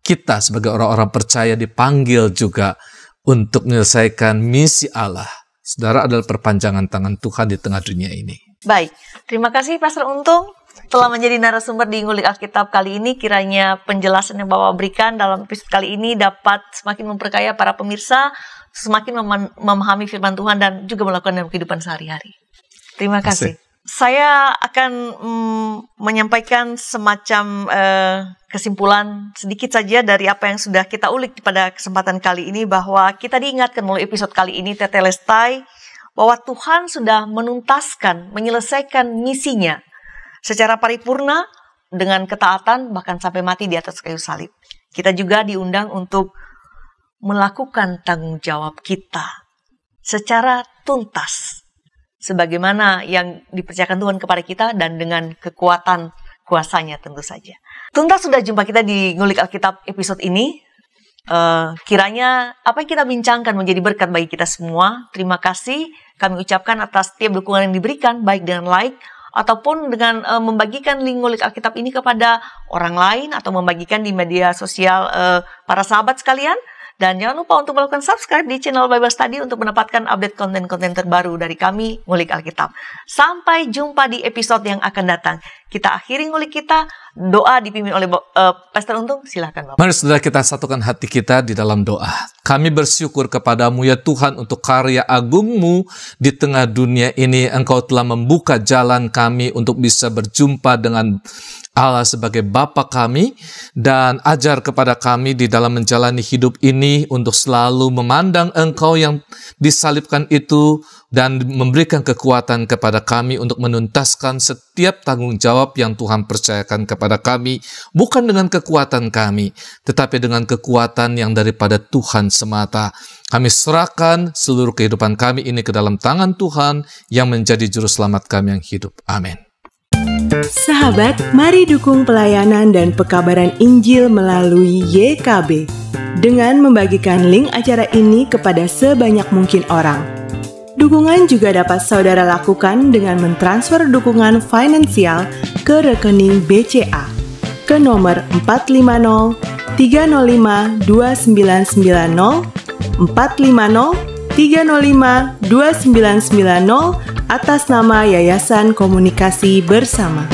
kita sebagai orang-orang percaya dipanggil juga untuk menyelesaikan misi Allah. Saudara adalah perpanjangan tangan Tuhan di tengah dunia ini. Baik, terima kasih Pastor Untung telah menjadi narasumber di Ngulik Alkitab kali ini. Kiranya penjelasan yang Bapak berikan dalam episode kali ini dapat semakin memperkaya para pemirsa, semakin memahami firman Tuhan dan juga melakukan dalam kehidupan sehari-hari. Terima kasih. Saya akan menyampaikan semacam kesimpulan sedikit saja dari apa yang sudah kita ulik pada kesempatan kali ini, bahwa kita diingatkan melalui episode kali ini Tetelestai bahwa Tuhan sudah menuntaskan, menyelesaikan misinya secara paripurna dengan ketaatan bahkan sampai mati di atas kayu salib. Kita juga diundang untuk melakukan tanggung jawab kita secara tuntas, sebagaimana yang dipercayakan Tuhan kepada kita dan dengan kekuatan kuasanya tentu saja. Tuntas sudah jumpa kita di Ngulik Alkitab episode ini. Kiranya apa yang kita bincangkan menjadi berkat bagi kita semua. Terima kasih kami ucapkan atas setiap dukungan yang diberikan, baik dengan like ataupun dengan membagikan link Ngulik Alkitab ini kepada orang lain atau membagikan di media sosial para sahabat sekalian. Dan jangan lupa untuk melakukan subscribe di channel Bible Study untuk mendapatkan update konten-konten terbaru dari kami, Ngulik Alkitab. Sampai jumpa di episode yang akan datang. Kita akhiri ngulik kita, doa dipimpin oleh Pastor Untung. Silakan Bapak. Mari saudara kita satukan hati kita di dalam doa. Kami bersyukur kepadamu ya Tuhan untuk karya agung-Mu di tengah dunia ini. Engkau telah membuka jalan kami untuk bisa berjumpa dengan Allah sebagai Bapa kami, dan ajar kepada kami di dalam menjalani hidup ini untuk selalu memandang Engkau yang disalibkan itu dan memberikan kekuatan kepada kami untuk menuntaskan setiap tanggung jawab yang Tuhan percayakan kepada kami, bukan dengan kekuatan kami, tetapi dengan kekuatan yang daripada Tuhan semata. Kami serahkan seluruh kehidupan kami ini ke dalam tangan Tuhan yang menjadi juru selamat kami yang hidup. Amin. Sahabat, mari dukung pelayanan dan pekabaran Injil melalui YKB dengan membagikan link acara ini kepada sebanyak mungkin orang. Dukungan juga dapat saudara lakukan dengan mentransfer dukungan finansial ke rekening BCA ke nomor 450 305 2990 450 305 2990 atas nama Yayasan Komunikasi Bersama.